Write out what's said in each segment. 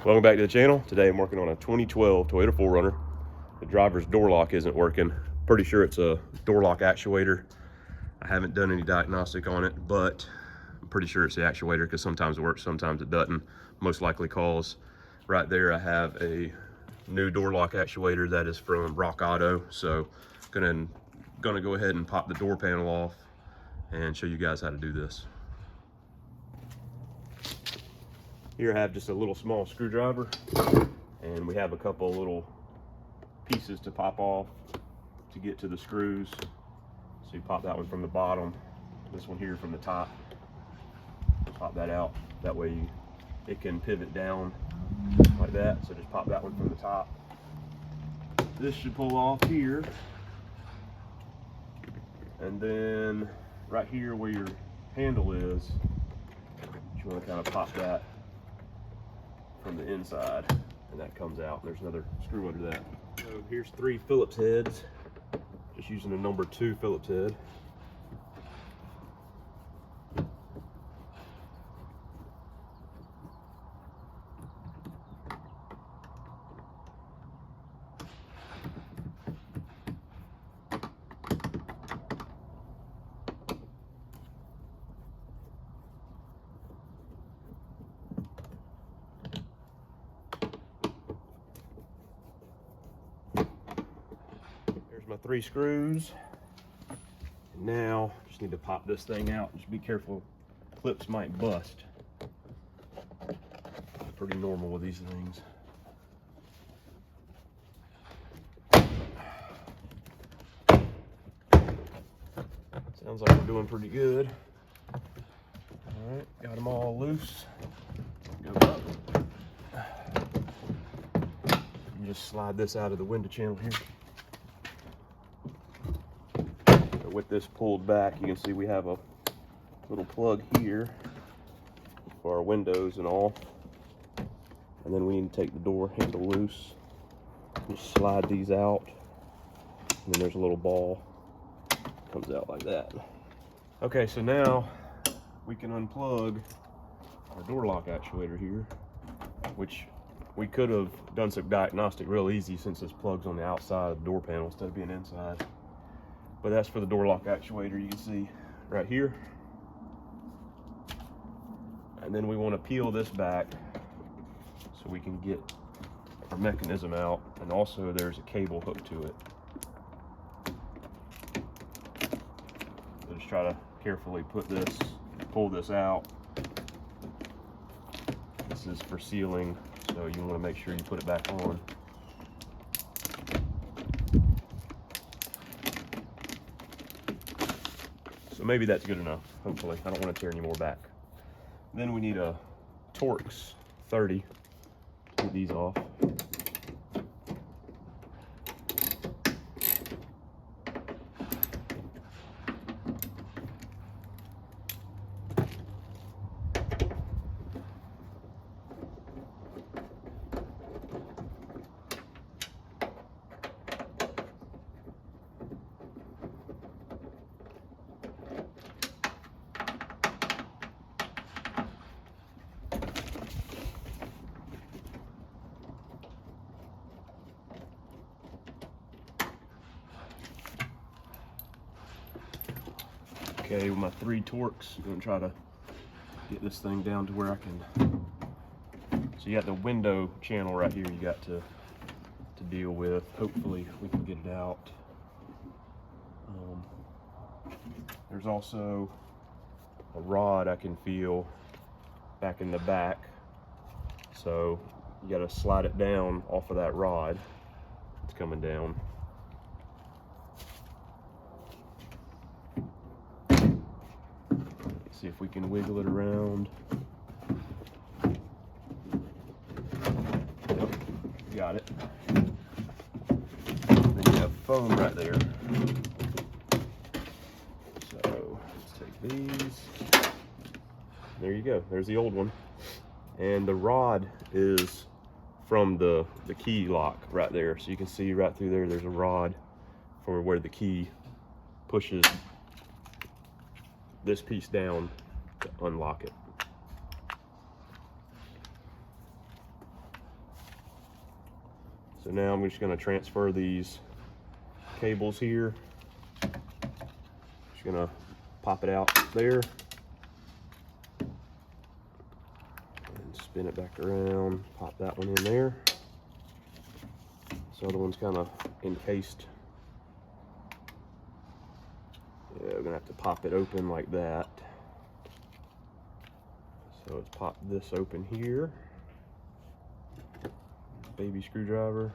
Welcome back to the channel. Today I'm working on a 2012 Toyota 4Runner. The driver's door lock isn't working. Pretty sure it's a door lock actuator. I haven't done any diagnostic on it, but I'm pretty sure it's the actuator because sometimes it works, sometimes it doesn't. Most likely cause right there I have a new door lock actuator that is from Rock Auto. So gonna go ahead and pop the door panel off and show you guys how to do this. Here I have just a little small screwdriver, and we have a couple little pieces to pop off to get to the screws. So you pop that one from the bottom, this one here from the top. Pop that out. That way it can pivot down like that. So just pop that one from the top. This should pull off here. And then right here where your handle is, you want to kind of pop that from the inside, and that comes out. There's another screw under that. So here's 3 Phillips heads, just using a number 2 Phillips head. My 3 screws. And now just need to pop this thing out. Just be careful, clips might bust. Pretty normal with these things. Sounds like we're doing pretty good. All right, got them all loose. Go up. And just slide this out of the window channel here. With this pulled back, you can see we have a little plug here for our windows and all. And then we need to take the door handle loose. Just slide these out. And then there's a little ball. Comes out like that. Okay, so now we can unplug our door lock actuator here, which we could have done some diagnostic real easy since this plug's on the outside of the door panel instead of being inside. But that's for the door lock actuator, you can see right here. And then we want to peel this back so we can get our mechanism out. And also there's a cable hooked to it. So just try to carefully pull this out. This is for sealing, so you want to make sure you put it back on. So maybe that's good enough, hopefully. I don't want to tear any more back. Then we need a Torx 30 to get these off. Okay, with my 3 Torx, I'm gonna try to get this thing down to where I can. So you got the window channel right here you got to deal with. Hopefully we can get it out. There's also a rod I can feel back in the back. So you gotta slide it down off of that rod. It's coming down. See if we can wiggle it around. Yep, got it. Then you have foam right there. So let's take these. There you go. There's the old one. And the rod is from the key lock right there. So you can see right through there, there's a rod for where the key pushes this piece down to unlock it. So now I'm just going to transfer these cables here. Just going to pop it out there and spin it back around, pop that one in there. This other one's kind of encased. Yeah, we're gonna have to pop it open like that. So let's pop this open here. Baby screwdriver.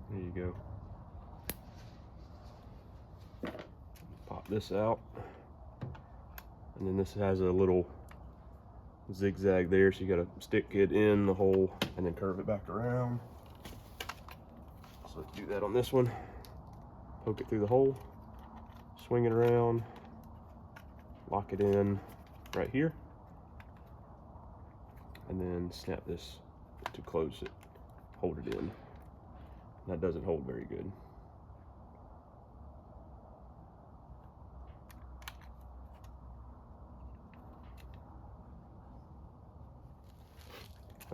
There you go. Pop this out. And then this has a little zigzag there, so you gotta stick it in the hole and then curve it back around. So let's do that on this one. Poke it through the hole, swing it around, lock it in right here, and then snap this to close it, hold it in. That doesn't hold very good.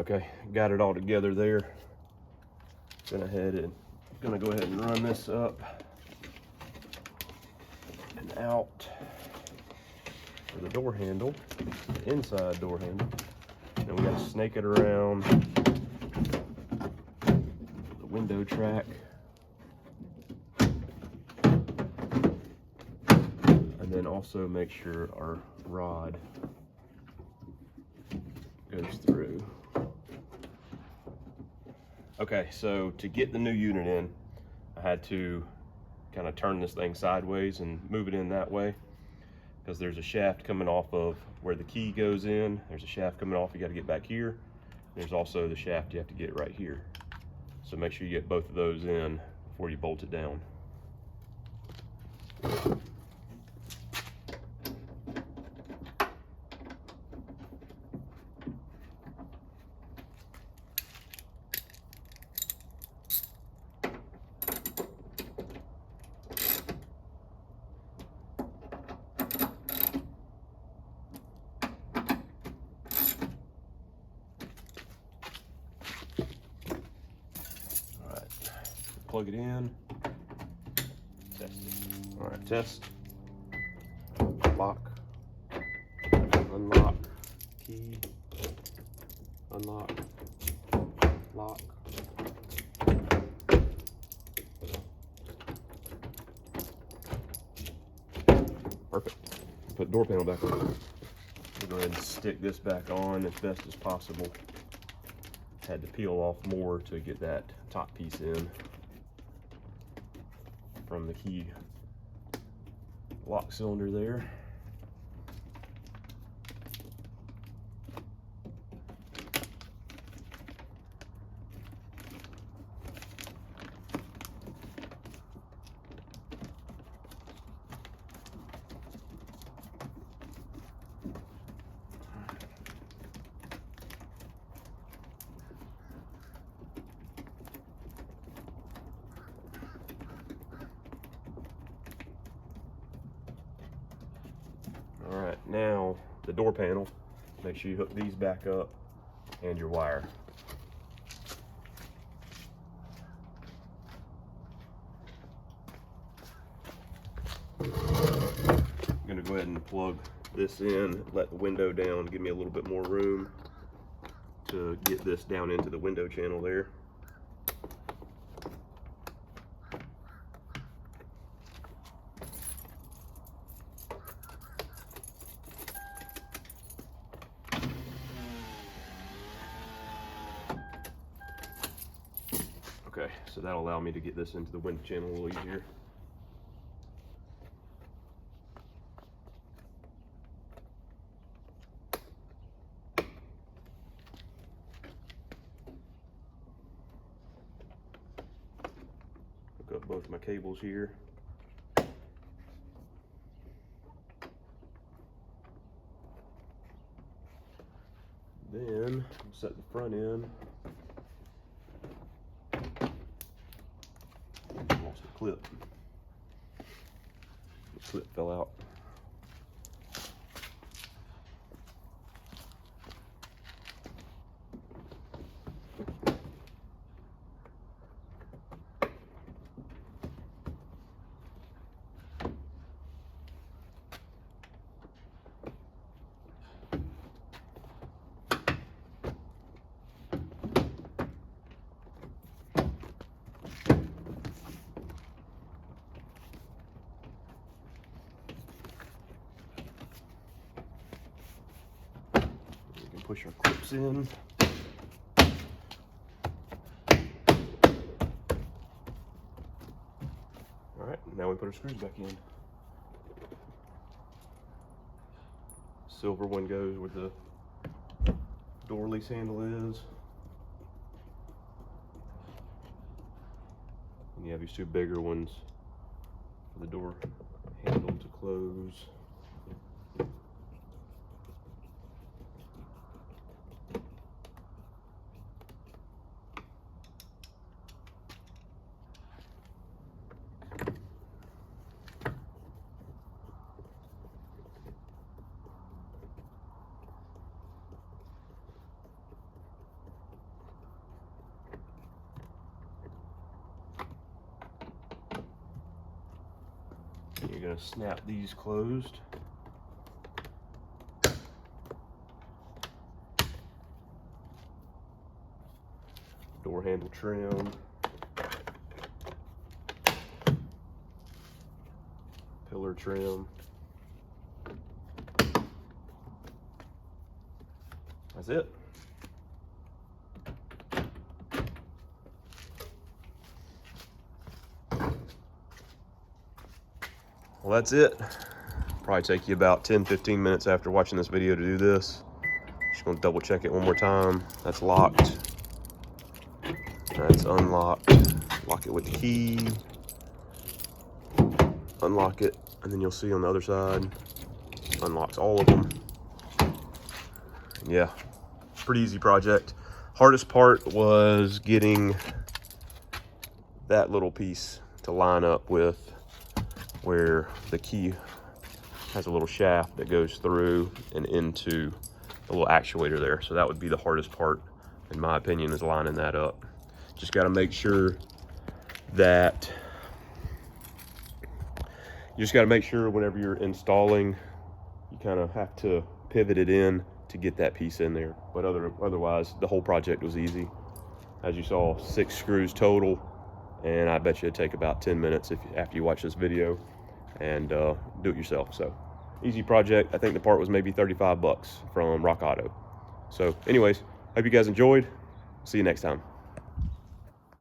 Okay, got it all together there. Gonna go ahead and run this up and out for the door handle, the inside door handle. And we gotta snake it around the window track. And then also make sure our rod goes through. Okay, so to get the new unit in, I had to kind of turn this thing sideways and move it in that way, because there's a shaft coming off of where the key goes in. There's a shaft coming off, you got to get back here. There's also the shaft you have to get right here. So make sure you get both of those in before you bolt it down. Plug it in, test it. All right, test, lock, unlock, key, unlock, lock. Perfect. Put the door panel back on. We'll go ahead and stick this back on as best as possible. Had to peel off more to get that top piece in from the key lock cylinder there. All right, now the door panel, make sure you hook these back up and your wire. I'm gonna go ahead and plug this in, let the window down, give me a little bit more room to get this down into the window channel there. Okay, so that'll allow me to get this into the window channel a little easier. Hook up both my cables here. in, set the front in. Lost the clip. The clip fell out. Push our clips in. All right, now we put our screws back in. Silver one goes where the door release handle is. And you have these two bigger ones for the door handle to close. You're going to snap these closed. Door handle trim. Pillar trim. That's it. Well, that's it. Probably take you about 10-15 minutes after watching this video to do this. Just gonna double check it one more time. That's locked. That's unlocked. Lock it with the key. Unlock it, and then you'll see on the other side, unlocks all of them. Yeah, pretty easy project. Hardest part was getting that little piece to line up with where the key has a little shaft that goes through and into the little actuator there. So that would be the hardest part, in my opinion, is lining that up. Just got to make sure that whenever you're installing, you kind of have to pivot it in to get that piece in there. But otherwise, the whole project was easy. As you saw, 6 screws total, and I bet you it'd take about 10 minutes after you watch this video and do it yourself. So easy project. I think the part was maybe 35 bucks from Rock Auto. So anyways, hope you guys enjoyed. See you next time.